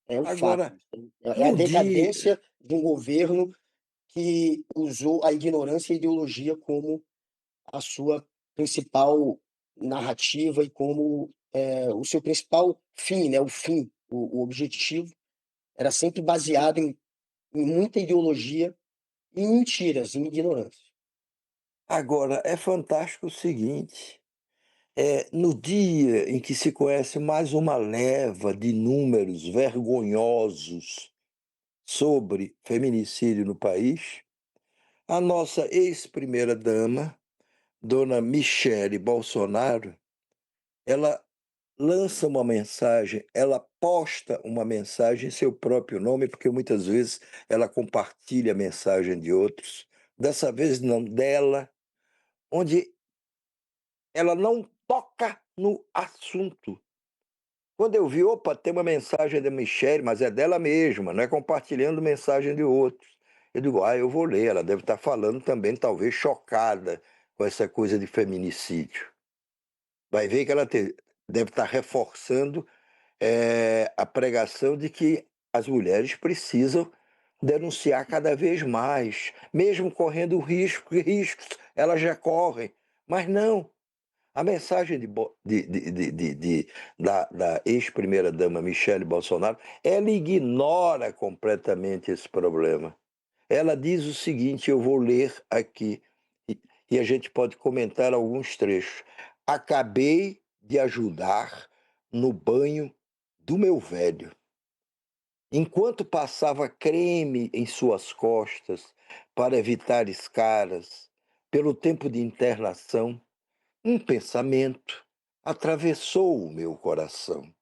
É um fato. Agora, É a no dia decadência de um governo que usou a ignorância e a ideologia como a sua principal narrativa e como, o seu principal fim, né, o fim, o objetivo era sempre baseado em muita ideologia e em mentiras, em ignorância. agora é fantástico o seguinte, no dia em que se conhece mais uma leva de números vergonhosos sobre feminicídio no país, a nossa ex-primeira-dama, dona Michele Bolsonaro, ela lança uma mensagem, ela posta uma mensagem em seu próprio nome, porque muitas vezes ela compartilha a mensagem de outros, dessa vez não, dela, onde ela não toca no assunto. Quando eu vi, opa, tem uma mensagem da Michelle, mas é dela mesma, não é compartilhando mensagem de outros. Eu digo, eu vou ler, ela deve estar falando também, talvez chocada com essa coisa de feminicídio. Vai ver que deve estar reforçando a pregação de que as mulheres precisam denunciar cada vez mais, mesmo correndo riscos, elas já correm. Mas não, a mensagem da ex-primeira-dama Michele Bolsonaro, ela ignora completamente esse problema. Ela diz o seguinte, eu vou ler aqui, e, e a gente pode comentar alguns trechos. Acabei de ajudar no banho do meu velho. Enquanto passava creme em suas costas para evitar escaras, pelo tempo de internação, um pensamento atravessou o meu coração.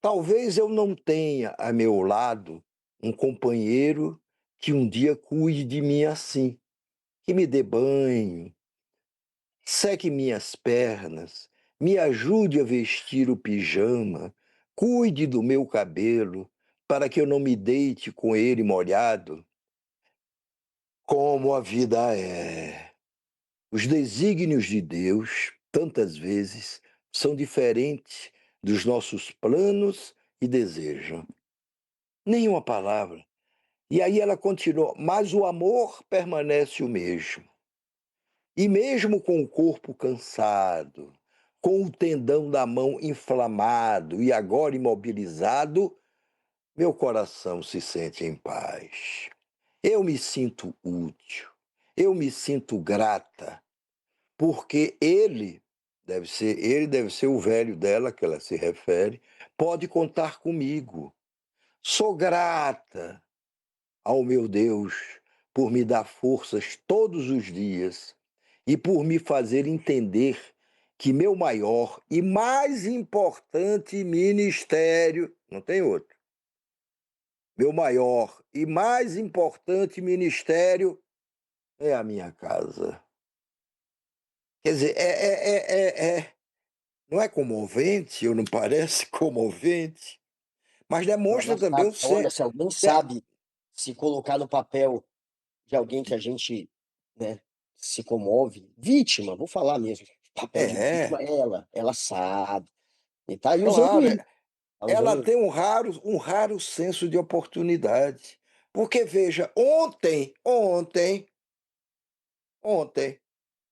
Talvez eu não tenha a meu lado um companheiro que um dia cuide de mim assim, que me dê banho, seque minhas pernas, me ajude a vestir o pijama, cuide do meu cabelo, para que eu não me deite com ele molhado. Como a vida é. Os desígnios de Deus, tantas vezes, são diferentes dos nossos planos e desejos. Nenhuma palavra. E aí ela continua, mas o amor permanece o mesmo. E mesmo com o corpo cansado, com o tendão da mão inflamado e agora imobilizado, meu coração se sente em paz. Eu me sinto útil, eu me sinto grata, porque ele deve ser o velho dela que ela se refere, pode contar comigo. Sou grata ao meu Deus por me dar forças todos os dias e por me fazer entender que meu maior e mais importante ministério, não tem outro, meu maior e mais importante ministério é a minha casa. Quer dizer, não é comovente, ou não parece comovente, mas demonstra também o Olha, ser. se alguém sabe se colocar no papel de alguém que a gente, né, se comove, vítima, vou falar mesmo, papel de vítima É, é ela, ela sabe, e tá aí usando claro, isso, tá ela usando tem um raro senso de oportunidade. Porque veja, ontem,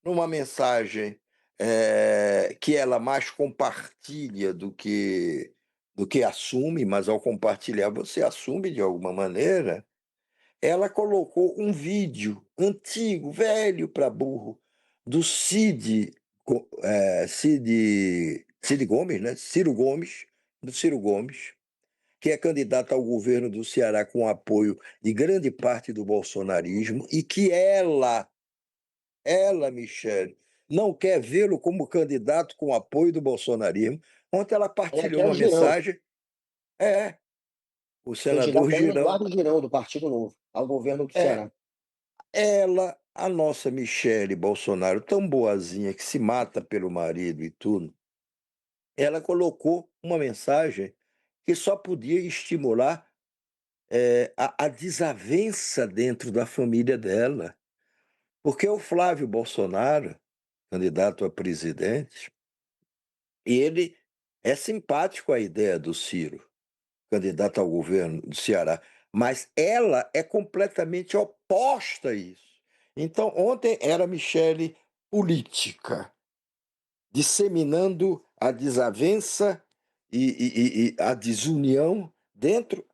numa mensagem que ela mais compartilha do que assume, mas ao compartilhar você assume de alguma maneira, ela colocou um vídeo antigo, velho para burro, do Cid Gomes, né? Ciro Gomes, do Ciro Gomes, que é candidato ao governo do Ceará com apoio de grande parte do bolsonarismo e que ela, Michele, não quer vê-lo como candidato com apoio do bolsonarismo. Ontem ela ela partilhou quer o uma Girão, mensagem, é, o o senador candidato é o Girão, Eduardo Girão, do Partido Novo, ao governo do é, Ceará. ela, a nossa Michele Bolsonaro, tão boazinha, que se mata pelo marido e tudo, ela colocou uma mensagem que só podia estimular a desavença dentro da família dela. Porque o Flávio Bolsonaro, candidato a presidente, ele é simpático à ideia do Ciro. candidata ao governo do Ceará, mas ela é completamente oposta a isso. Então, ontem era Michele política, disseminando a desavença e a desunião dentro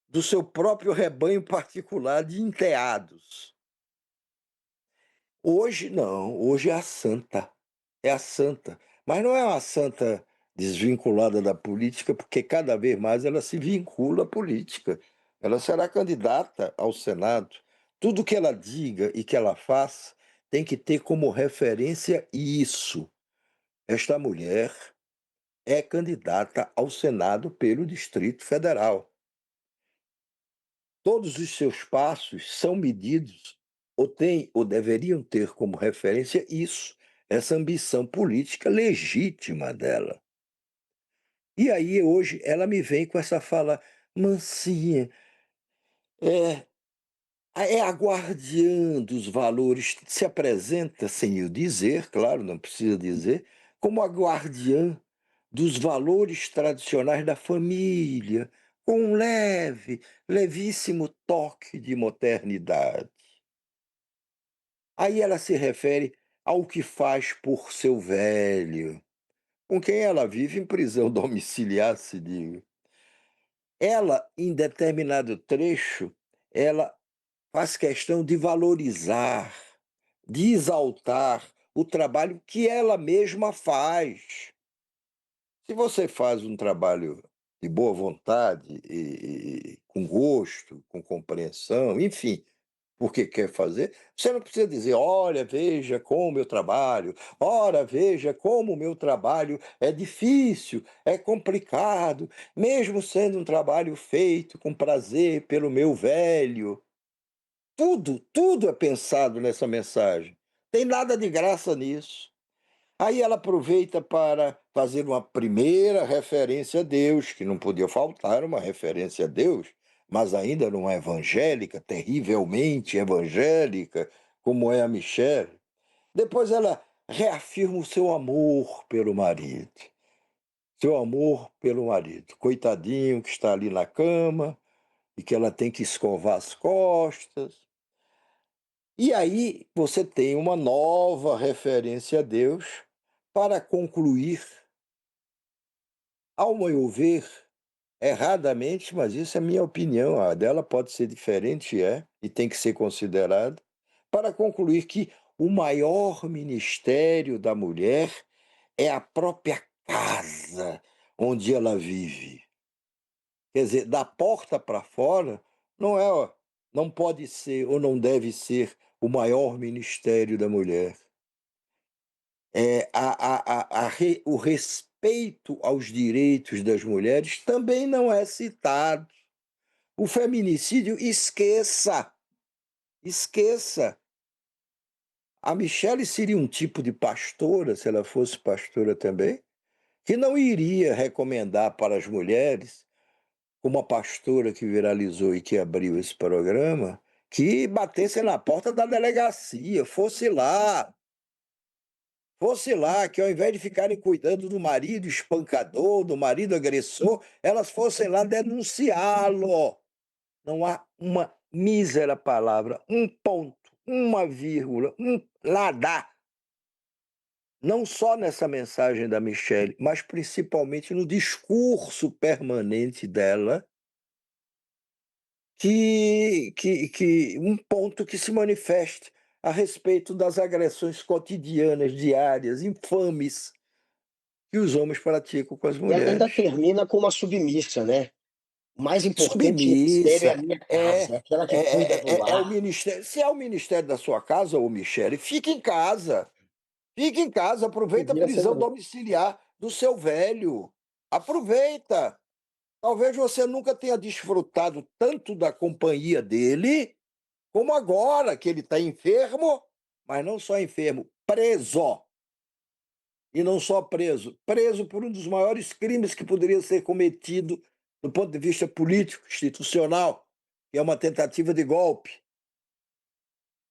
do seu próprio rebanho particular de enteados. Hoje não, hoje é a santa. É a santa. Mas não é uma santa desvinculada da política, porque cada vez mais ela se vincula à política. Ela será candidata ao Senado. Tudo que ela diga e que ela faça tem que ter como referência isso. Esta mulher é candidata ao Senado pelo Distrito Federal. Todos os seus passos são medidos ou têm ou deveriam ter como referência isso, essa ambição política legítima dela. E aí hoje ela me vem com essa fala mansinha, é, é a guardiã dos valores, se apresenta sem eu dizer, claro, não precisa dizer, como a guardiã dos valores tradicionais da família, com um levíssimo toque de modernidade. Aí ela se refere ao que faz por seu velho, com quem ela vive em prisão domiciliar, se diga. Ela, em determinado trecho, ela faz questão de valorizar, de exaltar o trabalho que ela mesma faz. Se você faz um trabalho de boa vontade e com gosto, com compreensão, enfim, porque quer fazer, você não precisa dizer: "Olha, veja como eu trabalho. Ora, veja como o meu trabalho é difícil, é complicado, mesmo sendo um trabalho feito com prazer pelo meu velho". Tudo é pensado nessa mensagem. Tem nada de graça nisso. Aí ela aproveita para fazer uma primeira referência a Deus, que não podia faltar uma referência a Deus, mas ainda não é evangélica, terrivelmente evangélica, como é a Michelle. Depois ela reafirma o seu amor pelo marido. Seu amor pelo marido. Coitadinho que está ali na cama e que ela tem que escovar as costas. E aí você tem uma nova referência a Deus para concluir, ao meu ver, erradamente, mas isso é minha opinião, a dela pode ser diferente, e tem que ser considerada, para concluir que o maior ministério da mulher é a própria casa onde ela vive. Quer dizer, da porta para fora, não é, ó, não pode ser ou não deve ser o maior ministério da mulher. O respeito aos direitos das mulheres também não é citado. O feminicídio, esqueça, esqueça. A Michelle seria um tipo de pastora, se ela fosse pastora também, que não iria recomendar para as mulheres, como a pastora que viralizou e que abriu esse programa, que batessem na porta da delegacia, fosse lá, que ao invés de ficarem cuidando do marido espancador, do marido agressor, elas fossem lá denunciá-lo. Não há uma mísera palavra, um ponto, uma vírgula, nada. Não só nessa mensagem da Michelle, mas principalmente no discurso permanente dela, que um ponto que se manifeste a respeito das agressões cotidianas, diárias, infames, que os homens praticam com as E ela ainda mulheres. termina com uma submissa, né. "O mais importante ministério é a Submissa, minha casa, é aquela que cuida do é o lar". ministério. Se é o ministério da sua casa, ô Michele, fique em casa. Fique em casa, aproveita a Devia ser prisão melhor. domiciliar do seu velho. Aproveita. Talvez você nunca tenha desfrutado tanto da companhia dele, como agora que ele está enfermo, mas não só enfermo, preso. E não só preso, preso por um dos maiores crimes que poderia ser cometido do ponto de vista político, institucional, que é uma tentativa de golpe.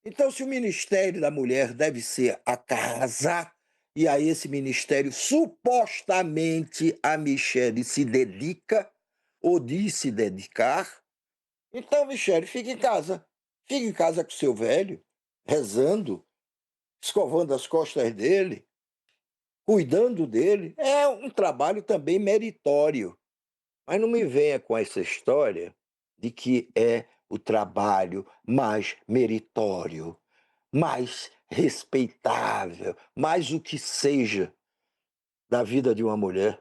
Então, se o Ministério da Mulher deve ser a casa, e a esse ministério supostamente a Michelle se dedica, ou de se dedicar, então, Michele, fique em casa. Fique em casa com seu velho, rezando, escovando as costas dele, cuidando dele. É um trabalho também meritório. Mas não me venha com essa história de que é o trabalho mais meritório, mais respeitável, mais o que seja da vida de uma mulher.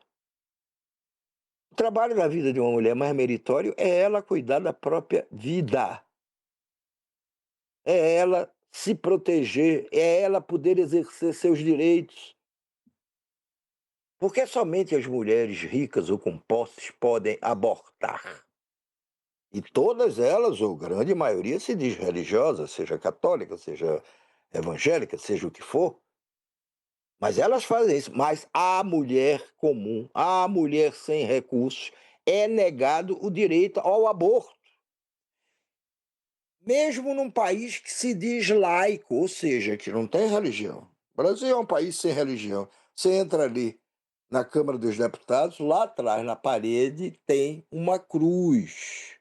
O trabalho da vida de uma mulher mais meritório é ela cuidar da própria vida, é ela se proteger, é ela poder exercer seus direitos. Porque somente as mulheres ricas ou com posses podem abortar. E todas elas, ou grande maioria, se diz religiosa, seja católica, seja evangélica, seja o que for, mas elas fazem isso. Mas a mulher comum, a mulher sem recursos, é negado o direito ao aborto. Mesmo num país que se diz laico, ou seja, que não tem religião. O Brasil é um país sem religião. Você entra ali na Câmara dos Deputados, lá atrás, na parede, tem uma cruz.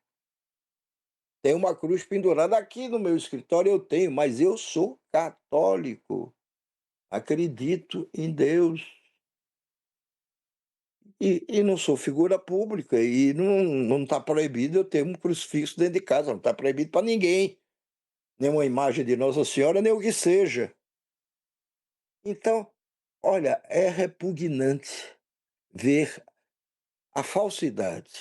Tem uma cruz pendurada aqui no meu escritório, eu tenho, mas eu sou católico. Acredito em Deus. E não sou figura pública, e não está proibido eu ter um crucifixo dentro de casa, não está proibido para ninguém. Nem uma imagem de Nossa Senhora, nem o que seja. Então, olha, é repugnante ver a falsidade